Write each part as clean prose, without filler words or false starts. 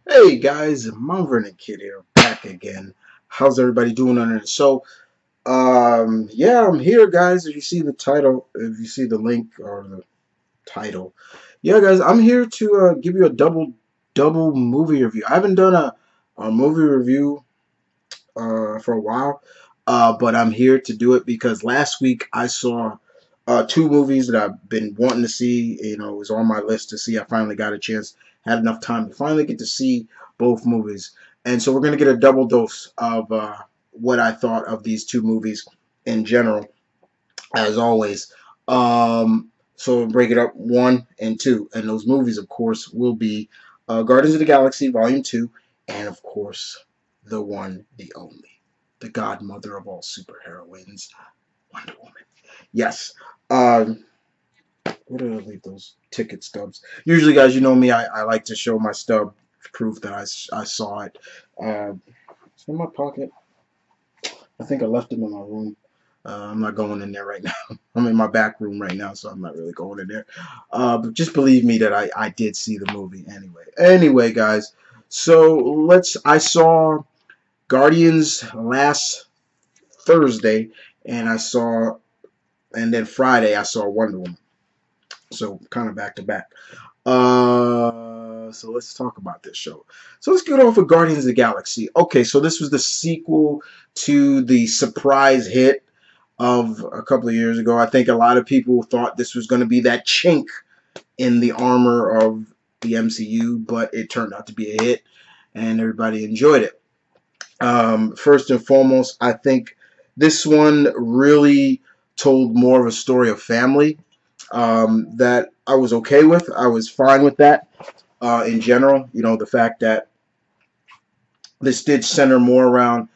Hey guys, Mount Vernon Kid here, back again. How's everybody doing on it? Yeah, I'm here, guys. If you see the title, if you see the link or the title, yeah, guys, I'm here to give you a double movie review. I haven't done a movie review for a while, but I'm here to do it because last week I saw two movies that I've been wanting to see. You know, it was on my list to see. I finally got a chance, had enough time to finally get to see both movies, and so we're gonna get a double dose of what I thought of these two movies in general, as always. So we'll break it up one and two, and those movies, of course, will be Guardians of the Galaxy Vol.2, and of course, the one, the only, the godmother of all superheroines, Wonder Woman. Yes. Um, where did I leave those ticket stubs? Usually, guys, you know me, I like to show my stub proof that I saw it. It's in my pocket. I think I left them in my room. I'm not going in there right now. I'm in my back room right now, so I'm not really going in there. But just believe me that I did see the movie anyway. Anyway, guys, I saw Guardians last Thursday, and and then Friday I saw Wonder Woman. So kind of back to back. So let's talk about this show. So let's get off with Guardians of the Galaxy. Okay, so this was the sequel to the surprise hit of a couple of years ago. I think a lot of people thought this was going to be that chink in the armor of the MCU, but it turned out to be a hit, and everybody enjoyed it. First and foremost, I think this one really told more of a story of family that I was okay with. I was fine with that in general. You know, the fact that this did center more around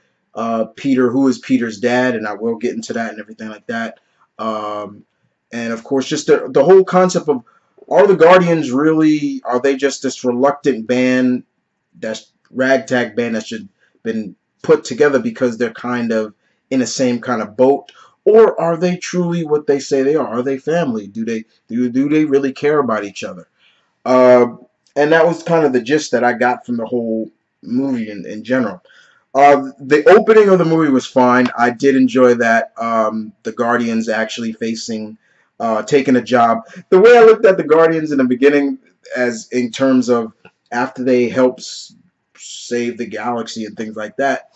Peter, who is Peter's dad, and I will get into that and everything like that. Um, and of course, just the whole concept of, are the Guardians really, are they just this reluctant band, that's ragtag band that's just been put together because they're kind of in the same kind of boat, or are they truly what they say they are? Are they family? Do they really care about each other? Uh, and that was kind of the gist that I got from the whole movie in general. The opening of the movie was fine. I did enjoy that. The Guardians actually taking a job. The way I looked at the Guardians in the beginning, as in terms of after they helped save the galaxy and things like that,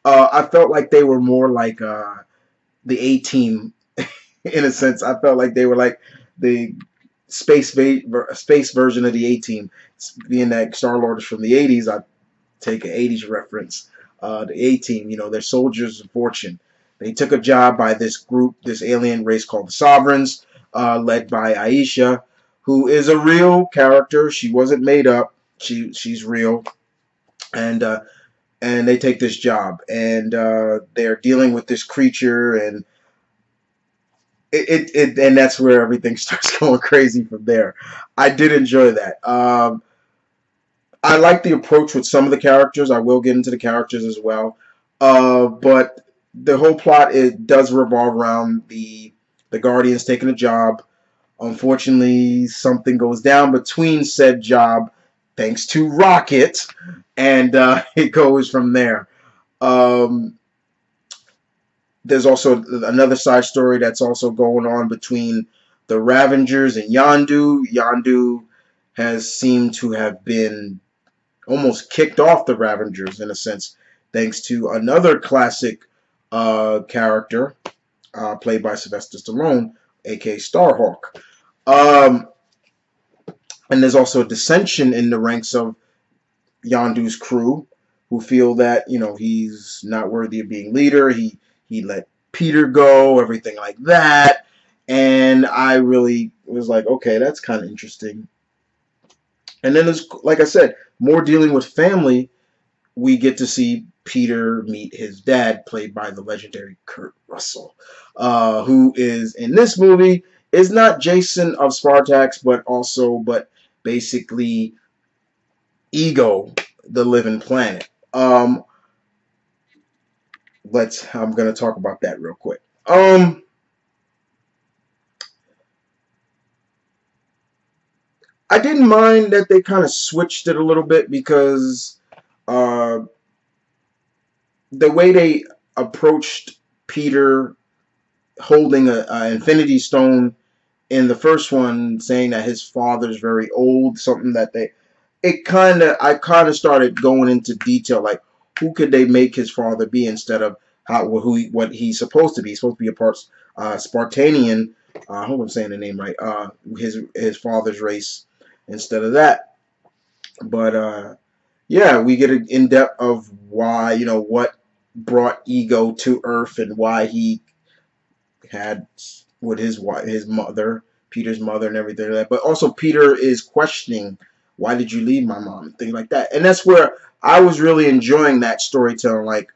I felt like they were more like the A Team in a sense. I felt like they were like the space version of the A Team. Being that Star Lord is from the '80s, I take an '80s reference. The A Team, you know, they're soldiers of fortune. They took a job by this group, this alien race called the Sovereigns, led by Aisha, who is a real character. She wasn't made up. She's real, and they take this job, and they're dealing with this creature, and and that's where everything starts going crazy from there. I did enjoy that. I like the approach with some of the characters. I will get into the characters as well. But the whole plot, it does revolve around the Guardians taking a job. Unfortunately, something goes down between said job, thanks to Rocket, and it goes from there. Um, there's also another side story that's also going on between the Ravengers and Yondu. Yondu has seemed to have been almost kicked off the Ravengers in a sense, thanks to another classic character played by Sylvester Stallone, aka Starhawk. Um, and there's also a dissension in the ranks of Yondu's crew, who feel that he's not worthy of being leader. He let Peter go, everything like that, and I really was like, okay, that's kind of interesting. And then there's, like I said, more dealing with family. We get to see Peter meet his dad, played by the legendary Kurt Russell, who is in this movie is not Jason of Spartax, but basically Ego, the living planet. I'm gonna talk about that real quick. I didn't mind that they kind of switched it a little bit because uh, the way they approached Peter holding a Infinity Stone in the first one, saying that his father's very old, something that they, I kind of started going into detail, like who could they make his father be instead of what he's supposed to be. He's supposed to be a part Spartanian. I hope I'm saying the name right. His father's race instead of that. But yeah, we get an in depth of why, what brought Ego to Earth and why he had with his wife, his mother, Peter's mother, and everything like that. But also, Peter is questioning, "Why did you leave my mom?" Things like that, and that's where I was really enjoying that storytelling. Like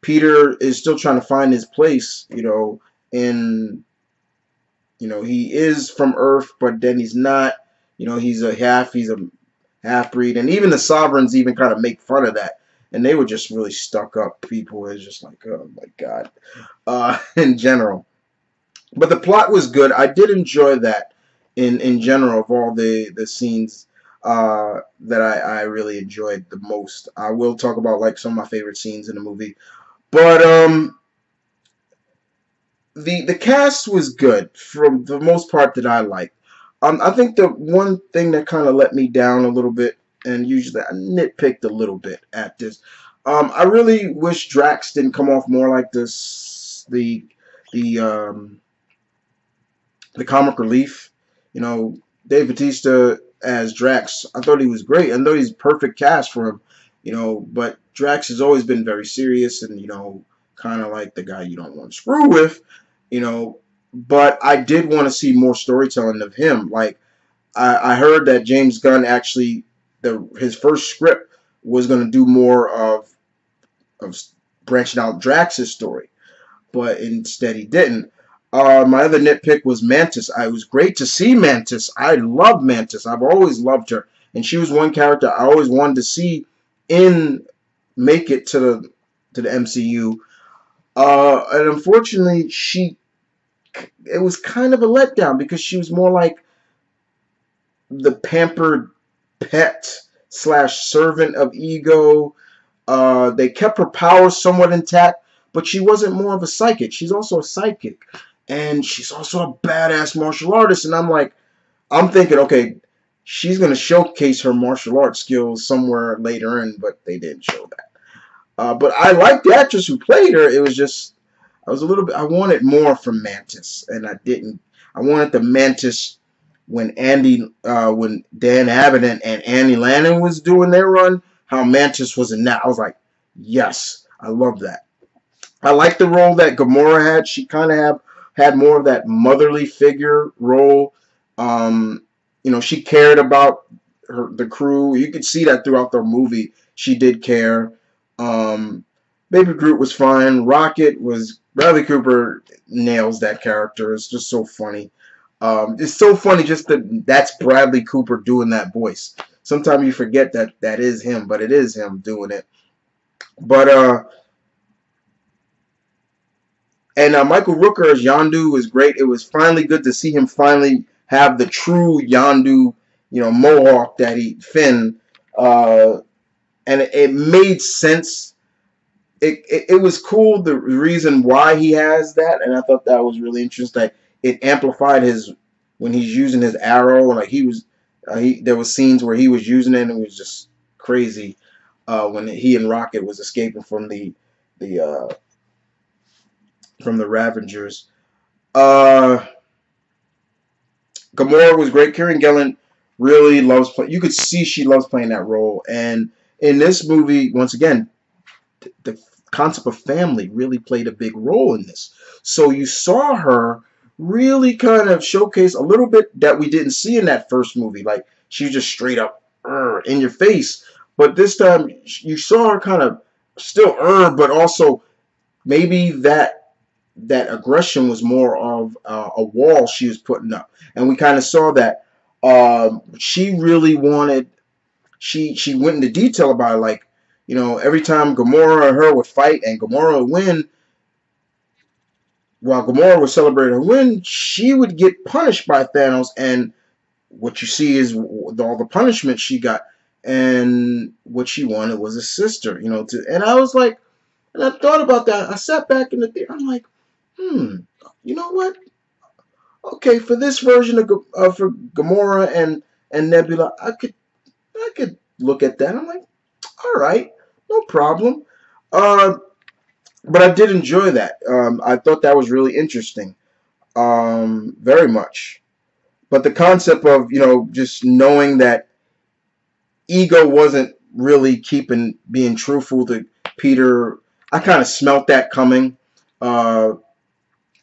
Peter is still trying to find his place, in he is from Earth, but then he's not. He's a half breed, and even the sovereigns even kind of make fun of that, and they were just really stuck up people. It's just like, oh my god, in general. But the plot was good. I did enjoy that in general of all the scenes that I really enjoyed the most. I will talk about like some of my favorite scenes in the movie, but the cast was good for the most part that I liked. I think the one thing that kind of let me down a little bit, and usually I nitpicked a little bit at this. I really wish Drax didn't come off more like this the the comic relief. Dave Bautista as Drax, I thought he was great. I thought he's perfect cast for him. But Drax has always been very serious and kind of like the guy you don't want to screw with. You know, but I did want to see more storytelling of him. Like I heard that James Gunn actually his first script was going to do more of branching out Drax's story, but instead he didn't. My other nitpick was Mantis. It was great to see Mantis. I love Mantis. I've always loved her, and she was one character I always wanted to see in make it to the MCU. And unfortunately, it was kind of a letdown because she was more like the pampered pet slash servant of Ego. They kept her powers somewhat intact, but she wasn't more of a psychic. She's also a psychic, and she's also a badass martial artist. And I'm thinking, okay, she's gonna showcase her martial arts skills somewhere later in, but they didn't show that. But I liked the actress who played her. It was just I was a little bit. I wanted more from Mantis, and I didn't. I wanted the Mantis when Dan Abbott and Annie Lanning was doing their run. How Mantis was in that. I was like, yes, I love that. I like the role that Gamora had. She kind of had more of that motherly figure role. She cared about the crew. You could see that throughout the movie. She did care. Baby Groot was fine. Rocket was Bradley Cooper nails that character. It's just so funny. It's so funny just that's Bradley Cooper doing that voice. Sometimes you forget that is him, but it is him doing it. But Michael Rooker as Yondu was great. It was finally good to see him finally have the true Yondu, mohawk that Finn, and it made sense. It was cool the reason why he has that, and I thought that was really interesting. That it amplified when he's using his arrow, and like there was scenes where he was using it, and it was just crazy when he and Rocket was escaping from the Ravengers. Gamora was great. Karen Gillan really loves playing. You could see she loves playing that role, and in this movie, once again, the concept of family really played a big role in this. So you saw her really kind of showcase a little bit that we didn't see in that first movie. Like she was just straight up in your face. But this time you saw her kind of still but also maybe that aggression was more of a wall she was putting up. And we kind of saw that she really wanted, she went into detail about it, like, every time Gamora and her would fight and Gamora would win, while Gamora would celebrate her win, she would get punished by Thanos, and what you see is all the punishment she got, and what she wanted was a sister, you know. And I was like, and I thought about that. I sat back in the theater. I'm like, you know what? Okay, for this version of for Gamora and Nebula, I could look at that. I'm like, all right, no problem. Uh, but I did enjoy that. I thought that was really interesting, very much. But the concept of, just knowing that Ego wasn't really being truthful to Peter, I kind of smelt that coming.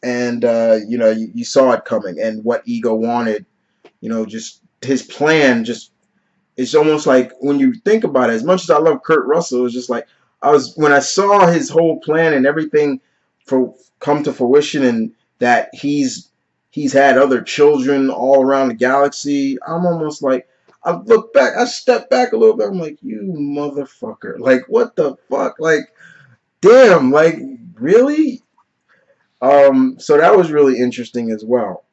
And you saw it coming, and what Ego wanted, just his plan, just it's almost like, when you think about it, as much as I love Kurt Russell, it's just like, when I saw his whole plan and everything for come to fruition, and that he's had other children all around the galaxy. I'm almost like, I step back a little bit. I'm like, you motherfucker! Like, what the fuck? Like, damn! Like, really? So that was really interesting as well.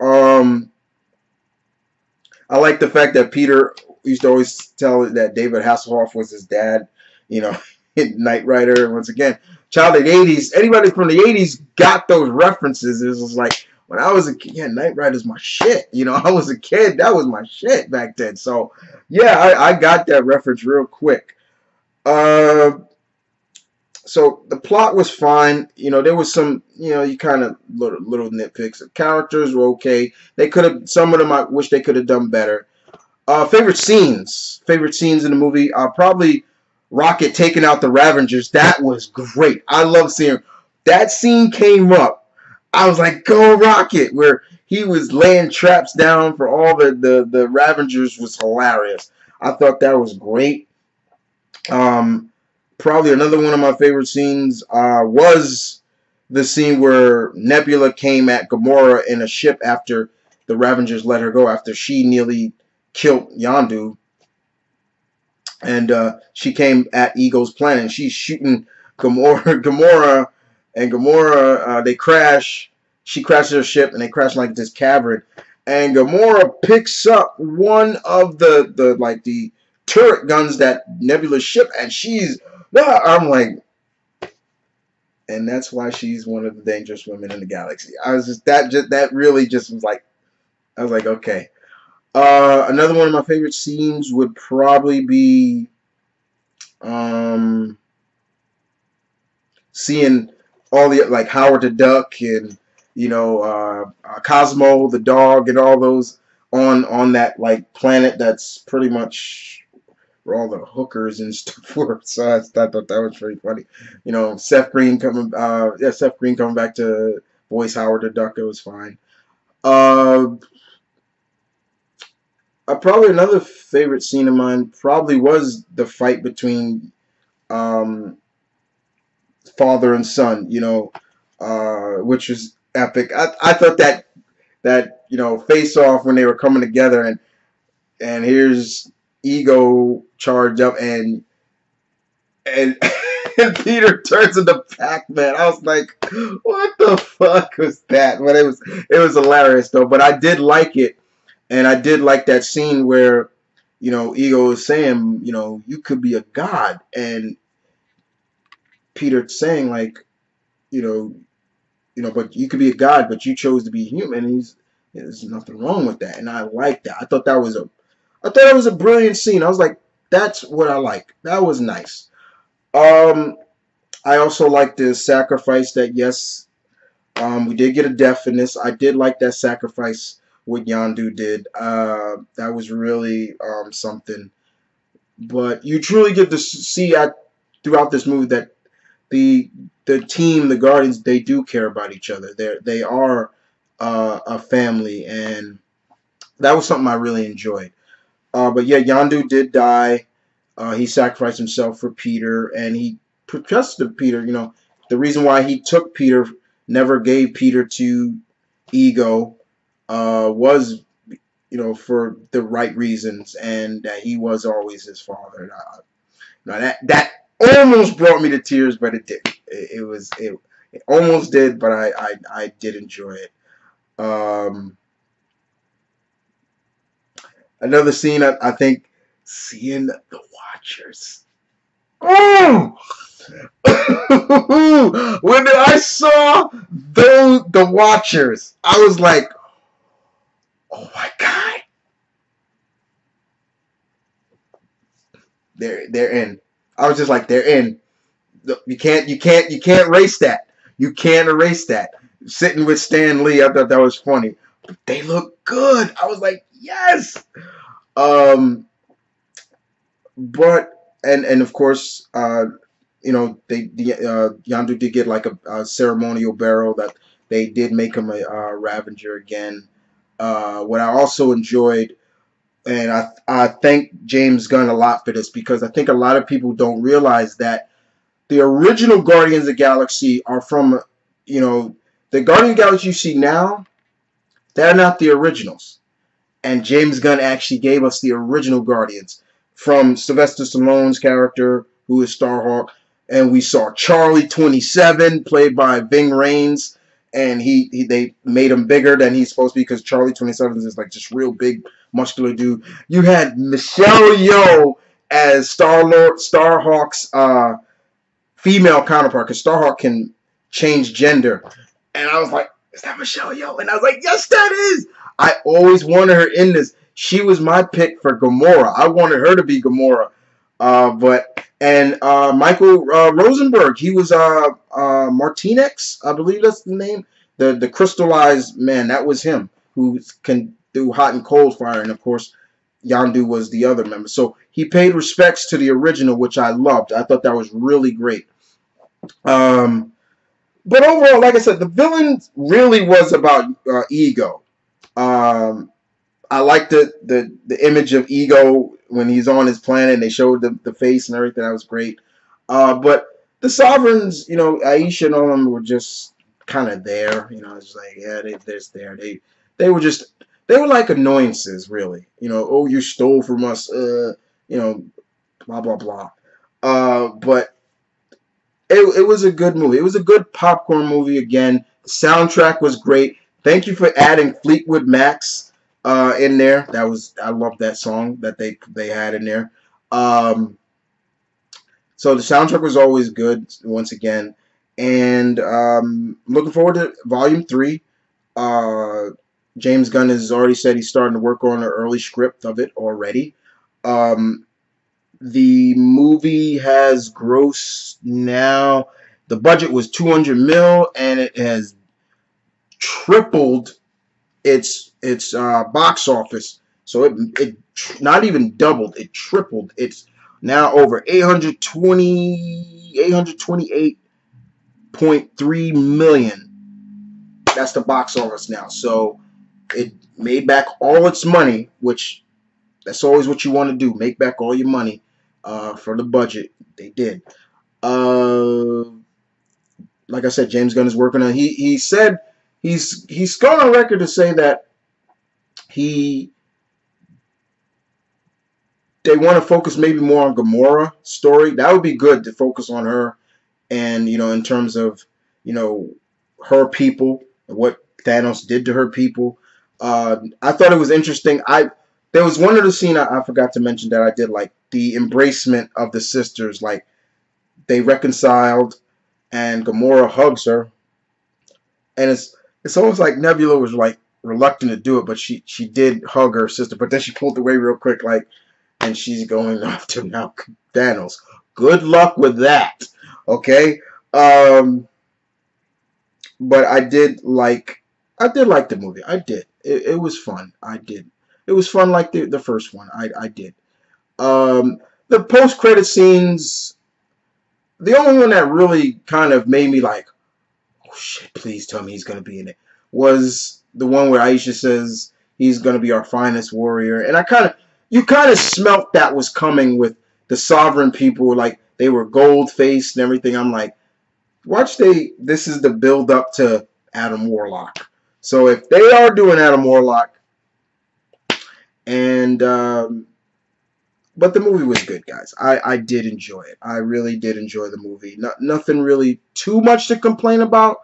I like the fact that Peter used to always tell that David Hasselhoff was his dad. You know, Knight Rider. Once again, child of the '80s. Anybody from the '80s got those references. It was like, when I was a kid, yeah, Knight Rider's my shit. I was a kid. That was my shit back then. So yeah, I got that reference real quick. Uh, so the plot was fine. There was some, you kind of little nitpicks. The characters were okay. Some of them I wish they could have done better. Favorite scenes in the movie. Probably Rocket taking out the Ravengers. That was great. I love seeing that scene came up. I was like, go Rocket, where he was laying traps down for all the Ravengers was hilarious. I thought that was great. Probably another one of my favorite scenes was the scene where Nebula came at Gamora in a ship after the Ravengers let her go, after she nearly killed Yondu. And she came at Ego's planet, and she's shooting Gamora, and Gamora, they crash. She crashes her ship, and they crash like this cavern. And Gamora picks up one of the turret guns that Nebula's ship, and I'm like, and that's why she's one of the dangerous women in the galaxy. I was that really just was like, I was like, okay. Another one of my favorite scenes would probably be seeing all the, like, Howard the Duck, and Cosmo the dog, and all those on that, like, planet that's pretty much where all the hookers and stuff were. So I thought that was pretty funny. Seth Green coming back to voice Howard the Duck. It was fine. Uh, Probably another favorite scene of mine probably was the fight between um, father and son. Which was epic. I thought that face off when they were coming together, and here's Ego charged up, and and Peter turns into Pac-Man. I was like, what the fuck was that? But it was hilarious though. But I did like it. And I did like that scene where, Ego is saying, you could be a god. And Peter saying, like, but you could be a god, but you chose to be human. And there's nothing wrong with that. And I like that. I thought that was a brilliant scene. I was like, that's what I like. That was nice. I also like the sacrifice that, yes, we did get a death in this. I did like that sacrifice what Yondu did. That was really something. But you truly get to see throughout this movie that the team, the Guardians, they do care about each other. They are a family, and that was something I really enjoyed. But yeah, Yondu did die. He sacrificed himself for Peter, and he protested Peter. The reason why he took Peter, never gave Peter to Ego, was, for the right reasons, and that he was always his father. Now that almost brought me to tears, but it didn't. It almost did, but I did enjoy it. Another scene, I think, seeing the Watchers. Oh! When I saw the Watchers, I was like, "Oh my god, they're in." I was just like, "They're in." You can't erase that. You can't erase that. Sitting with Stan Lee, I thought that was funny. But they look good. I was like, "Yes." Um, but and of course, Yandu did get like a ceremonial burial that they did make him a Ravager again. What I also enjoyed, and I thank James Gunn a lot for this because I think a lot of people don't realize that the original Guardians of the Galaxy are from, you know, the Guardians of the Galaxy you see now, they're not the originals. And James Gunn actually gave us the original Guardians from Sylvester Stallone's character, who is Starhawk, and we saw Charlie 27, played by Ving Rhames, and they made him bigger than he's supposed to be because Charlie 27 is like just real big, muscular dude. You had Michelle Yeoh as Starhawk's female counterpart, because Starhawk can change gender, and I was like, is that Michelle Yeoh? And I was like, yes, that is. I always wanted her in this. She was my pick for Gamora. I wanted her to be Gamora. Michael Rosenberg, he was Martinez, I believe that's the name. The crystallized man, that was him, who can do hot and cold fire. And of course, Yandu was the other member. So he paid respects to the original, which I loved. I thought that was really great. Um, but overall, like I said, the villain really was about ego. Um, I like the image of Ego when he's on his planet and they showed the face and everything. That was great. But the Sovereigns, Aisha and all of them were just kind of there. It's like, yeah, they're just there. They were like annoyances, really. Oh, you stole from us, blah, blah, blah. But it was a good movie. It was a good popcorn movie again. The soundtrack was great. Thank you for adding Fleetwood Mac's in there. I love that song that they had in there. So the soundtrack was always good once again, and looking forward to Volume 3. Uh, James Gunn has already said he's starting to work on an early script of it already. Um, the movie has grossed now. The budget was 200 mil, and it has tripled its box office. So it not even doubled, it tripled. It's now over 828.3 million. That's the box office now. So it made back all its money, which that's always what you want to do, make back all your money for the budget. They did. Like I said, James Gunn is working on. He said he's gone on record to say that they want to focus maybe more on Gamora story. That would be good to focus on her, and in terms of her people and what Thanos did to her people. I thought it was interesting. There was one other scene I forgot to mention that I did like, the embracement of the sisters. Like, they reconciled, and Gamora hugs her, and it's almost like Nebula was like reluctant to do it, but she did hug her sister, but then she pulled away real quick, like, and she's going off to now Thanos. Good luck with that. Okay. But I did like the movie. I did. It was fun. I did. It was fun like the first one. I did. The post credit scenes. The only one that really kind of made me like, oh shit, please tell me he's gonna be in it, was the one where Aisha says he's gonna be our finest warrior, and you kind of smelt that was coming with the Sovereign people, like they were gold faced and everything. I'm like, this is the build up to Adam Warlock. So if they are doing Adam Warlock, and but the movie was good, guys. I did enjoy it. I really did enjoy the movie. Nothing really too much to complain about.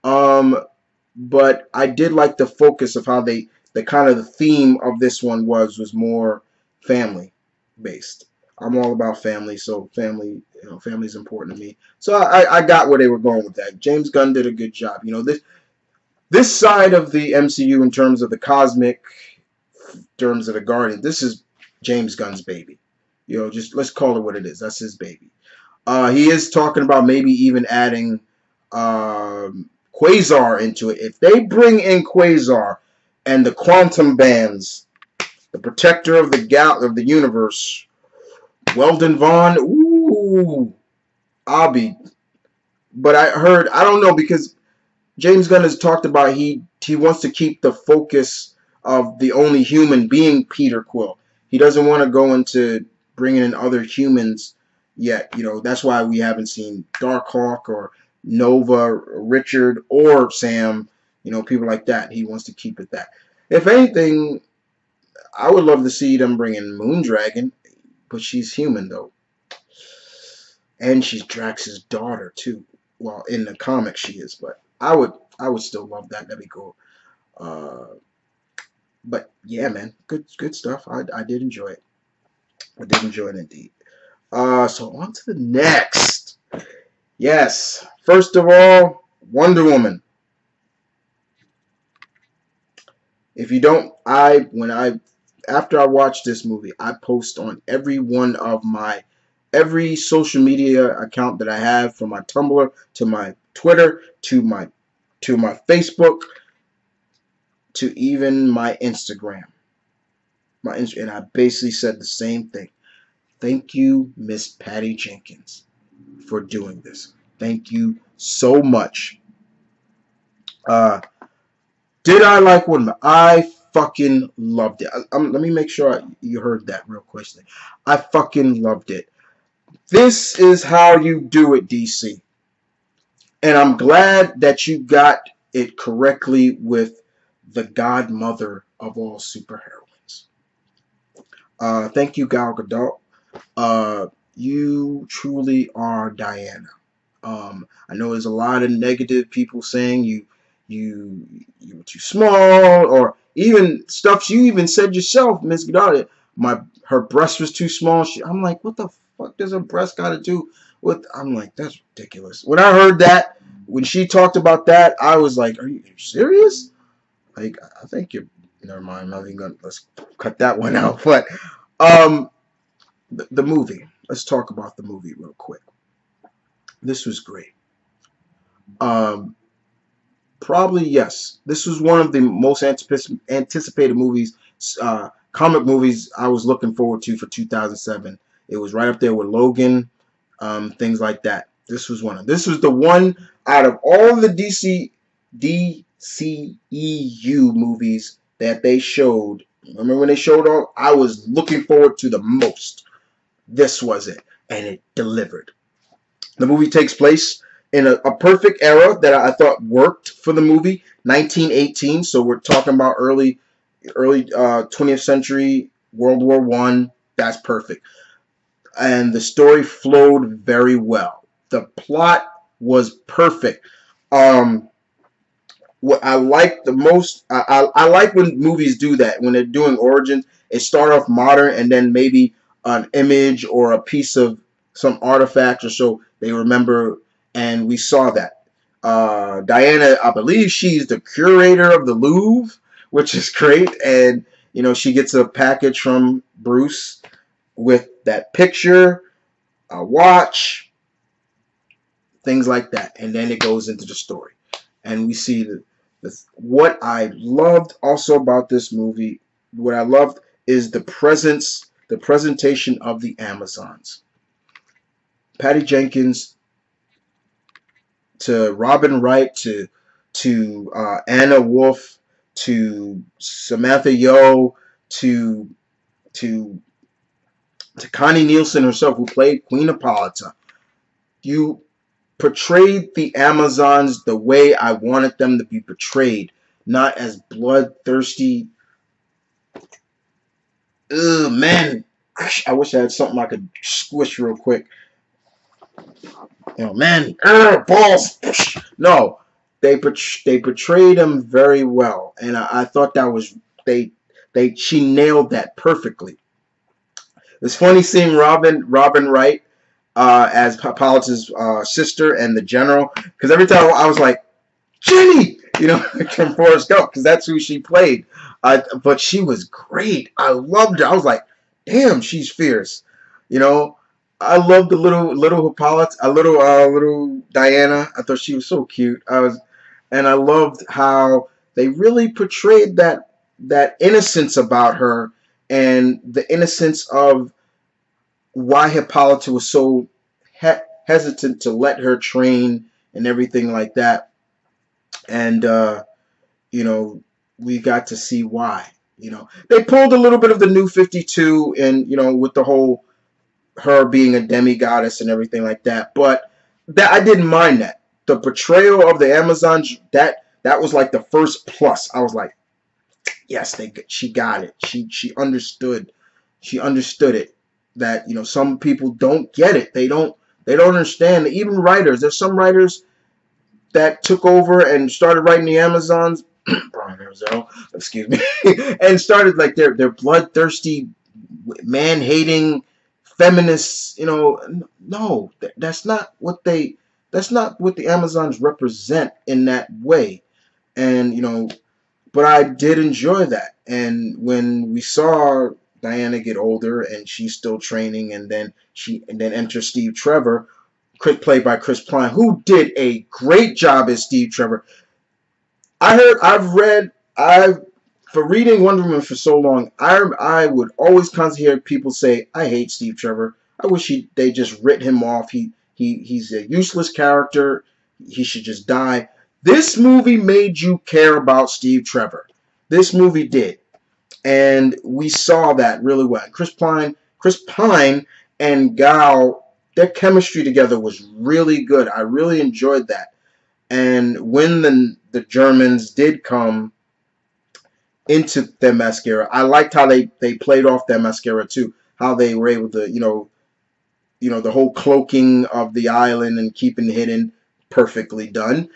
But I did like the focus of how they the kind of the theme of this one was more family based. I'm all about family, so family, family is important to me. So I got where they were going with that. James Gunn did a good job. This side of the MCU in terms of the cosmic, in terms of the Guardian, this is James Gunn's baby. Just let's call it what it is. That's his baby. He is talking about maybe even adding Quasar into it. If they bring in Quasar and the quantum bands, the protector of the universe, Weldon Vaughn, ooh, I'll be. But I don't know, because James Gunn has talked about he wants to keep the focus of the only human being Peter Quill. He doesn't want to go into bringing in other humans yet. That's why we haven't seen Darkhawk or Nova, Richard, or Sam. People like that. He wants to keep it that. If anything, I would love to see them bring in Moondragon, but she's human though, and she's Drax's daughter too. Well, in the comics she is, but I would still love that. That'd be cool. But yeah, man, good stuff. I did enjoy it. I did enjoy it indeed. So on to the next. Yes, first of all, Wonder Woman. If you don't, after I watch this movie, I post on every social media account that I have, from my Tumblr to my Twitter to my Facebook to even my Instagram. And I basically said the same thing. Thank you, Miss Patty Jenkins, for doing this. Thank you so much. Did I like Wonder Woman? I fucking loved it. Let me make sure you heard that real quickly. I fucking loved it. This is how you do it, DC. And I'm glad that you got it correctly with the godmother of all superheroines. Thank you, Gal Gadot. You truly are Diana. I know there's a lot of negative people saying you were too small, or even stuff you even said yourself, Miss Gadot. Her breast was too small. I'm like, what the fuck does her breast got to do with? I'm like, that's ridiculous. When I heard that, when she talked about that, I was like, are you serious? Like, I think you're. Never mind. I'm not even gonna. Let's cut that one out. But the movie. Let's talk about the movie real quick. This was great. Probably, yes. This was one of the most anticipated movies, comic movies I was looking forward to for 2007. It was right up there with Logan, things like that. This was the one out of all the DCEU movies that they showed. Remember when they showed all? I was looking forward to the most. This was it, and it delivered. The movie takes place in a perfect era that I thought worked for the movie, 1918. So we're talking about early 20th century, World War I. That's perfect. And the story flowed very well. The plot was perfect. What I like the most, I like when movies do that. When they're doing origins, it start off modern and then maybe an image or a piece of some artifact or so they remember, and we saw that. Diana, I believe she's the curator of the Louvre, which is great, and she gets a package from Bruce with that picture, a watch, things like that, and then it goes into the story, and we see what I loved also about this movie. What I loved is the presentation of the Amazons. Patty Jenkins to Robin Wright to Anna Wolf to Samantha Yo to Connie Nielsen herself, who played Queen Hippolyta. You portrayed the Amazons the way I wanted them to be portrayed, not as bloodthirsty. Ugh, man. I wish I had something I could squish real quick. Man, balls. No, they portrayed them very well, and I thought that was they she nailed that perfectly. It's funny seeing Robin Wright as Hippolyta's sister and the general, because every time I was like, Jenny, from Forrest Gump, because that's who she played. But she was great. I loved her. I was like, damn, she's fierce. You know, I loved the little Hippolyta, little Diana. I thought she was so cute. And I loved how they really portrayed that innocence about her, and the innocence of why Hippolyta was so hesitant to let her train and everything like that. And you know, we got to see why. They pulled a little bit of the New 52, and with the whole her being a demigoddess and everything like that. But that I didn't mind that. The portrayal of the Amazons, that was like the first plus. I was like, yes, she got it. She understood. She understood it. That some people don't get it. They don't understand. Even writers. There's some writers that took over and started writing the Amazons. Excuse me, and started like their bloodthirsty, man-hating feminists. No, that's not what the Amazons represent in that way. And but I did enjoy that. And when we saw Diana get older and she's still training, and then enter Steve Trevor, played by Chris Pine, who did a great job as Steve Trevor. For reading Wonder Woman for so long, I would always constantly hear people say, I hate Steve Trevor. I wish they just writ him off. He's a useless character. He should just die. This movie made you care about Steve Trevor. This movie did. And we saw that really well. Chris Pine and Gal, their chemistry together was really good. I really enjoyed that. And when the Germans did come into their mascara, I liked how they played off their mascara too. How they were able to, the whole cloaking of the island and keeping hidden, perfectly done.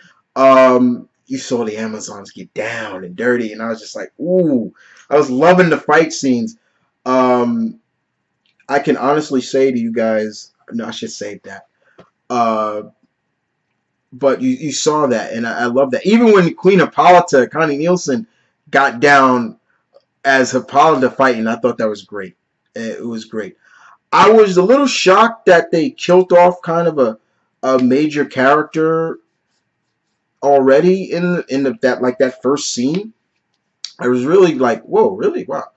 You saw the Amazons get down and dirty, and I was just like, ooh. I was loving the fight scenes. I can honestly say to you guys, no, I should save that. But you saw that, and I love that. Even when Queen Hippolyta, Connie Nielsen, got down as Hippolyta fighting, I thought that was great. It was great. I was a little shocked that they killed off kind of a major character already in that first scene. I was really like, whoa, really? Wow.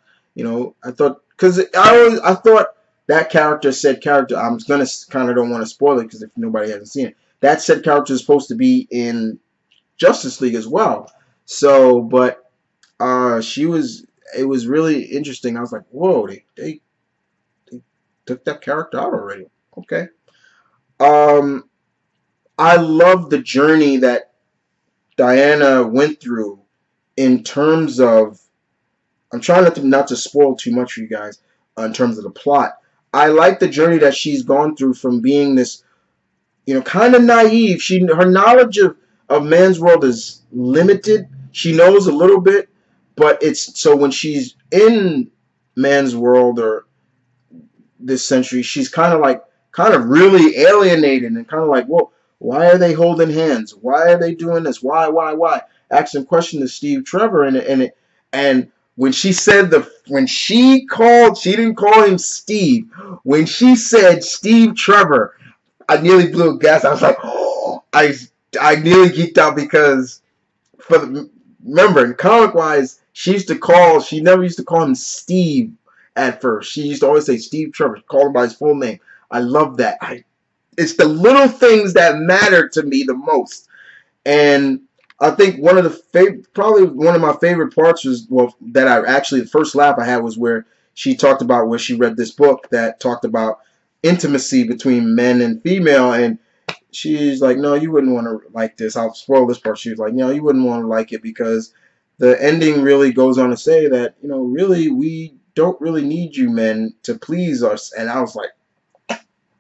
I thought, because I thought that said character, I'm going to kind of don't want to spoil it because if nobody hasn't seen it, that said character is supposed to be in Justice League as well. So, but it was really interesting. I was like, whoa, they took that character out already. Okay. I love the journey that Diana went through in terms of, I'm trying not to spoil too much for you guys in terms of the plot. I like the journey that she's gone through from being this, kind of naive. Her knowledge of man's world is limited. She knows a little bit, but so when she's in man's world or this century, she's kind of really alienated and kind of like, whoa, why are they holding hands? Why are they doing this? Why? Asking questions to Steve Trevor, and when she said she didn't call him Steve. When she said Steve Trevor, I nearly blew a gas. I was like, oh, I nearly geeked out because remember, comic wise, she never used to call him Steve at first. She used to always say Steve Trevor, call him by his full name. I love that. It's the little things that matter to me the most. And I think probably one of my favorite parts was, the first laugh I had was where she talked about where she read this book that talked about intimacy between men and female, and she's like, no, you wouldn't want to like this. I'll spoil this part. She was like, no, you wouldn't want to like it because the ending really goes on to say that, really, we don't really need you men to please us. And I was like,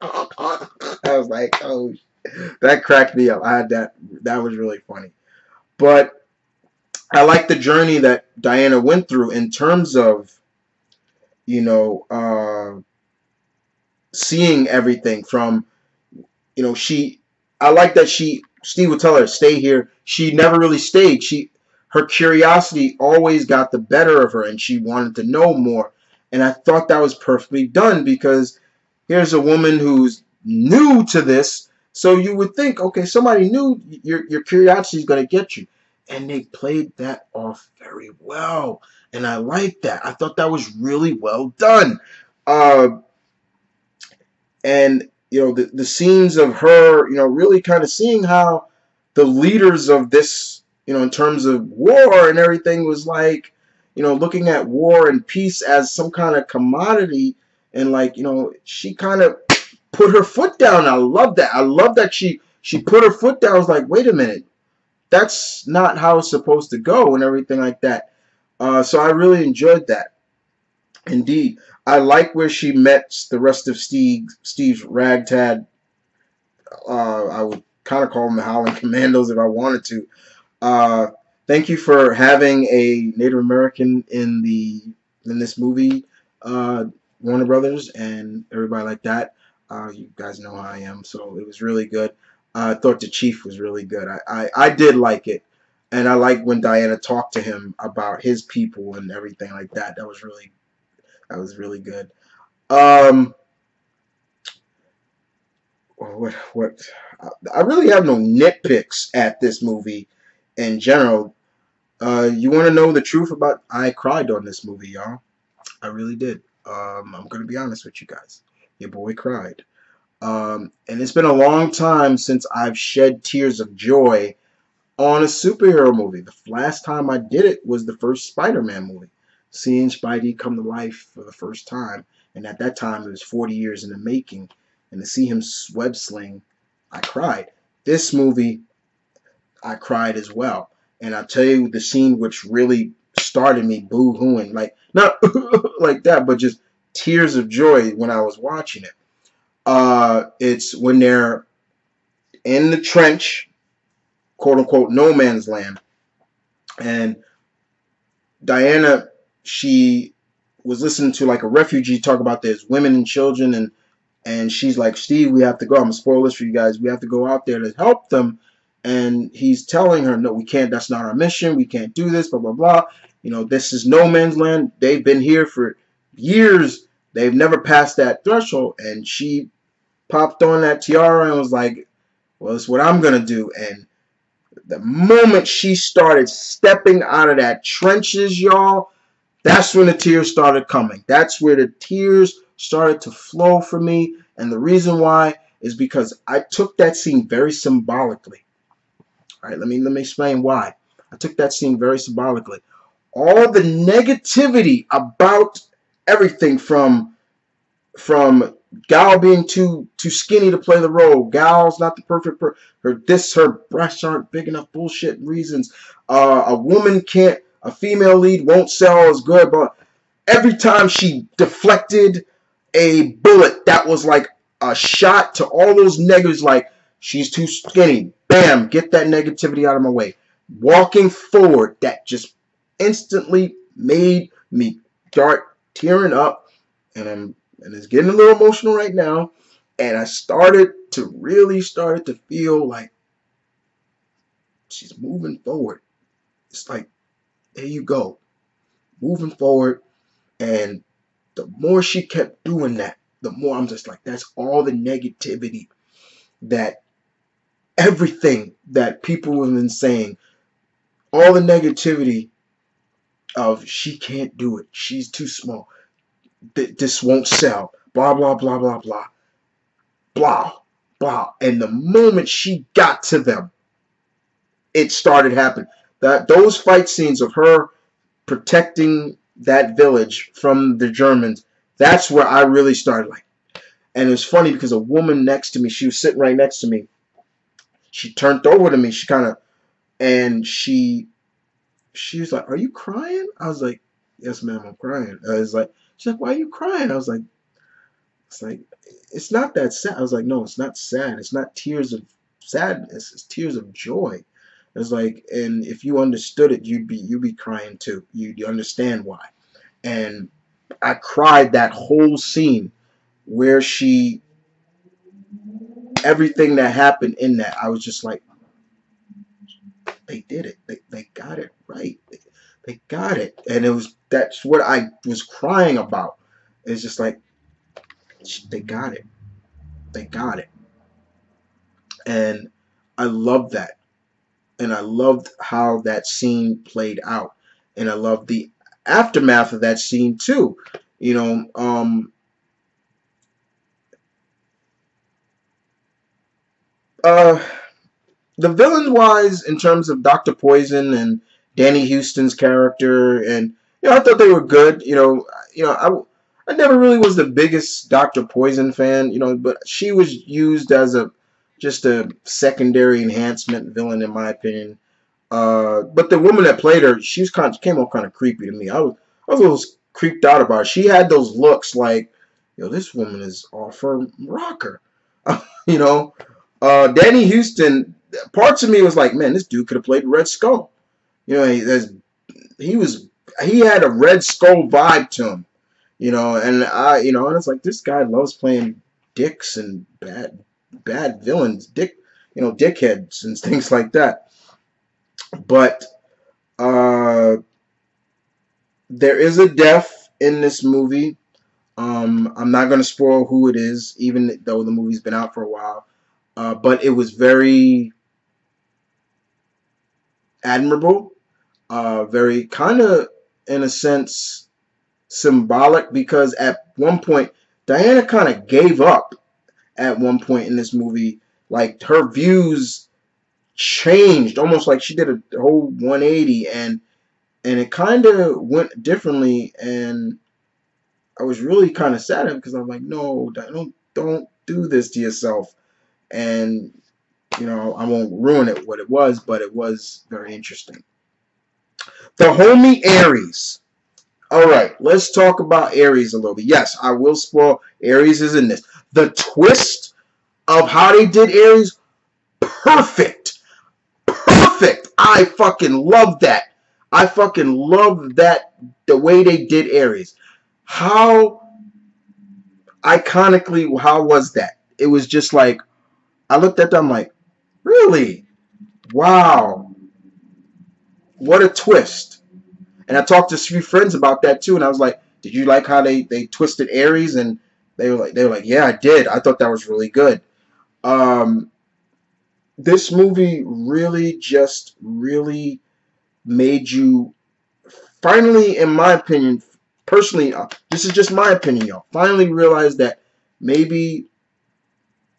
oh, that cracked me up. That was really funny. But I like the journey that Diana went through in terms of, you know, seeing everything from, she, I like that Steve would tell her, stay here. She never really stayed. Her curiosity always got the better of her and she wanted to know more. And I thought that was perfectly done because here's a woman who's new to this. So you would think, okay, somebody new, your curiosity is going to get you. And they played that off very well. And I like that. I thought that was really well done. Uh, and the scenes of her really kind of seeing how the leaders of this in terms of war and everything was like looking at war and peace as some kind of commodity, and like she kind of put her foot down. I love that she put her foot down. I was like, wait a minute, that's not how it's supposed to go and everything like that. So I really enjoyed that. Indeed, I like where she met the rest of Steve's ragtag. I would kind of call them the Howling Commandos if I wanted to. Uh, Thank you for having a Native American in this movie, Warner Brothers, and everybody like that. You guys know how I am, so it was really good. I thought the Chief was really good. I did like it, and I like when Diana talked to him about his people and everything like that. That was really good. Um, what I really have no nitpicks at this movie in general. You want to know the truth about? I cried on this movie, y'all. I really did. I'm gonna be honest with you guys. Your boy cried. And it's been a long time since I've shed tears of joy on a superhero movie. The last time I did it was the first Spider-Man movie, seeing Spidey come to life for the first time. And at that time, it was 40 years in the making. And to see him web sling, I cried. This movie, I cried as well. And I'll tell you the scene which really started me boo-hooing, like not like that, but just tears of joy when I was watching it. It's when they're in the trench, quote unquote, no man's land, and Diana, she was listening to like a refugee talk about there's women and children, and she's like, Steve, we have to go. I'm gonna spoil this for you guys. We have to go out there to help them. And he's telling her, no, we can't. That's not our mission. We can't do this. Blah blah blah. This is no man's land. They've been here for years. They've never passed that threshold. And she popped on that tiara and was like, well, it's what I'm gonna do. And the moment she started stepping out of that trenches, y'all, that's when the tears started coming. That's where the tears started to flow for me. And the reason why is because I took that scene very symbolically. All right, let me explain why. I took that scene very symbolically. All the negativity about everything from Gal being too skinny to play the role. Gal's not the perfect her breasts aren't big enough. Bullshit reasons. A female lead won't sell as good. But every time she deflected a bullet that was like a shot to all those negatives, like she's too skinny. Bam, get that negativity out of my way. Walking forward, that just instantly made me start tearing up, and it's getting a little emotional right now. And I started to feel like she's moving forward. It's like, there you go, moving forward. And the more she kept doing that, the more I'm just like, that's all the negativity, that everything that people have been saying, all the negativity of she can't do it, she's too small, this won't sell, blah blah blah blah blah blah blah. And the moment she got to them, it started happening. Those fight scenes of her protecting that village from the Germans, that's where I really started like. And it was funny because a woman next to me, she was sitting right next to me. She turned over to me. She kind of, and she was like, "Are you crying?" I was like, "Yes, ma'am, I'm crying." I was like, she's like, "Why are you crying?" I was like, "It's like, it's not that sad." I was like, "No, it's not sad. It's not tears of sadness. It's tears of joy." It's like, and if you understood it, you'd be crying too. You understand why. And I cried that whole scene where she, everything that happened in that, I was just like, they did it. They got it right. They got it. And it was, that's what I was crying about. It's just like, they got it. They got it. And I love that. And I loved how that scene played out. And I loved the aftermath of that scene too. You know, uh, the villains wise, in terms of Dr. Poison and Danny Houston's character, and I thought they were good. I never really was the biggest Dr. Poison fan. But she was used as a just a secondary enhancement villain in my opinion. But the woman that played her, came off kind of creepy to me. I was a little creeped out about her. She had those looks like, this woman is off her rocker. you know, Danny Houston, parts of me was like, man, this dude could have played Red Skull. He was he had a Red Skull vibe to him. And it's like, this guy loves playing dicks and bad villains, dickheads and things like that. But there is a death in this movie. I'm not going to spoil who it is, even though the movie's been out for a while. But it was very admirable, very kind of, in a sense, symbolic, because at one point, Diana kind of gave up at one point in this movie. Like, her views changed, almost like she did a whole 180, and it kind of went differently, and I was really kind of sad because I'm like, no, don't do this to yourself. And I won't ruin it what it was, but it was very interesting. The homie Ares. All right, let's talk about Ares a little bit. Yes, I will spoil. Ares is in this. The twist of how they did Ares, perfect. Perfect. I fucking love that. I fucking love that, the way they did Ares. How iconically, how was that? It was just like, I looked at them like, really? Wow. What a twist. And I talked to a few friends about that too, and I was like, did you like how they twisted Ares? And they were like, yeah, I did. I thought that was really good. This movie really made you, finally, in my opinion, personally, this is just my opinion, y'all, finally realize that maybe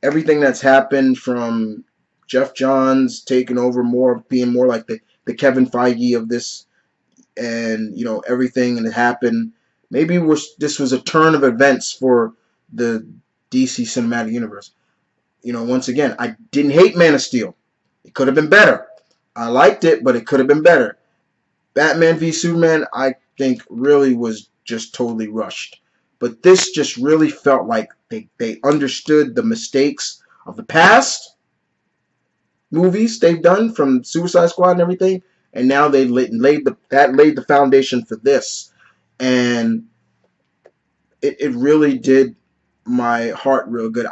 everything that's happened from Jeff Johns taking over more, being more like the Kevin Feige of this, and everything that happened, maybe this was a turn of events for the DC cinematic universe. Once again, I didn't hate Man of Steel. It could have been better. I liked it, but it could have been better. Batman v Superman, I think, really was just totally rushed. But this just really felt like they understood the mistakes of the past movies they've done, from Suicide Squad and everything, and now they laid the foundation for this, and it really did my heart real good.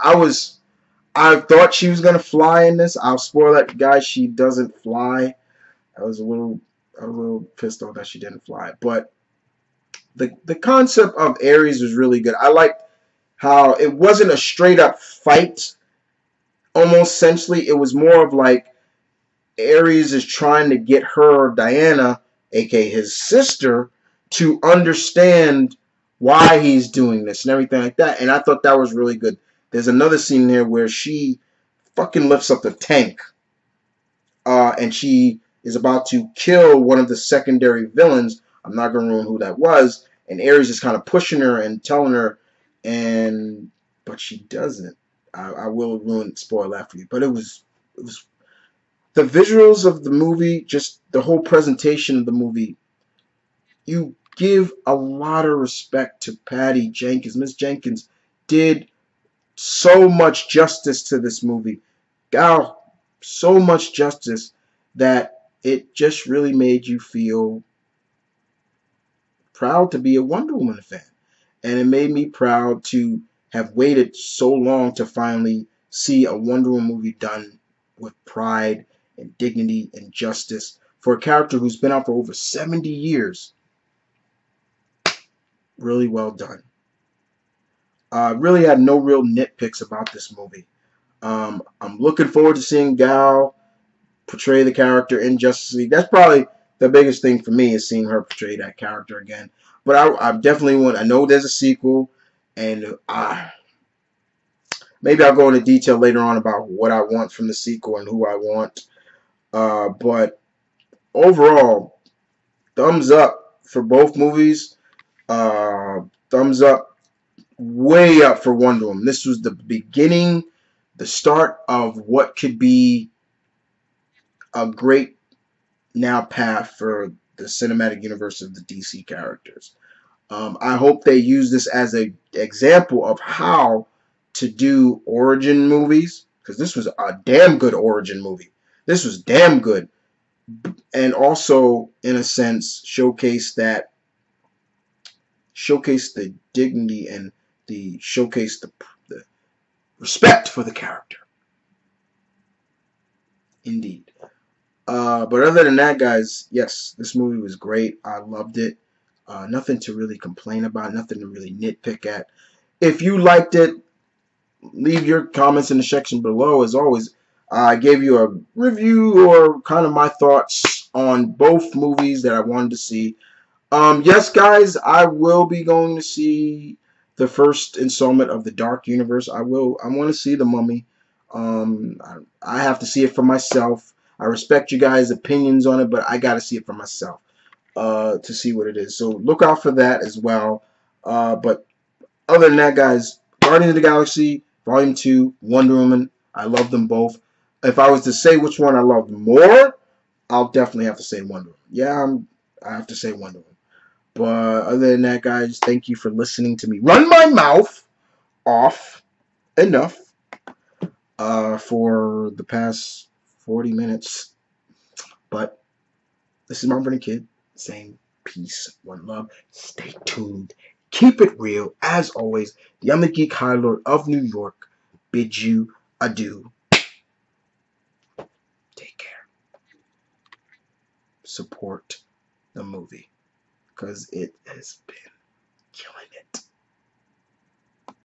I thought she was gonna fly in this. I'll spoil that, guys. She doesn't fly. I was a little pissed off that she didn't fly, but the concept of Ares was really good. I liked how it wasn't a straight up fight. Almost, essentially, it was more of like Ares is trying to get her, Diana, aka his sister, to understand why he's doing this and everything like that. And I thought that was really good. There's another scene here where she fucking lifts up the tank, and she is about to kill one of the secondary villains. I'm not going to ruin who that was. And Ares is kind of pushing her and telling her, but she doesn't. I will spoil that for you. But it was the visuals of the movie, just the whole presentation of the movie. You give a lot of respect to Patty Jenkins. Miss Jenkins did so much justice to this movie. Gal, so much justice that it just really made you feel proud to be a Wonder Woman fan. And it made me proud to have waited so long to finally see a Wonder Woman movie done with pride and dignity and justice for a character who's been out for over 70 years. Really well done. Really had no real nitpicks about this movie. I'm looking forward to seeing Gal portray the character in Justice League. That's probably the biggest thing for me is seeing her portray that character again. But I definitely want. I know there's a sequel, and maybe I'll go into detail later on about what I want from the sequel and who I want. But overall, thumbs up for both movies. Thumbs up, way up for Wonder Woman. This was the beginning, the start of what could be a great now path for the cinematic universe of the DC characters. I hope they use this as an example of how to do origin movies, because this was a damn good origin movie. This was damn good, and also in a sense showcase the dignity and the respect for the character. Indeed. But other than that, guys, yes, this movie was great. I loved it. Nothing to really complain about, nothing to really nitpick at. If you liked it, leave your comments in the section below. As always, I gave you a review or kind of my thoughts on both movies that I wanted to see. Yes, guys, I will be going to see the first installment of the Dark Universe. I want to see The Mummy. I have to see it for myself. I respect you guys' opinions on it, but I got to see it for myself to see what it is. So look out for that as well. But other than that, guys, Guardians of the Galaxy Vol.2, Wonder Woman, I love them both. If I was to say which one I loved more, I'll definitely have to say Wonder Woman. Yeah, I have to say Wonder Woman. But other than that, guys, thank you for listening to me run my mouth off enough for the past 40 minutes. But this is Marvin Kid saying peace, one love. Stay tuned. Keep it real. As always, the I'm the Geek High Lord of New York bids you adieu. Take care. Support the movie because it has been killing it.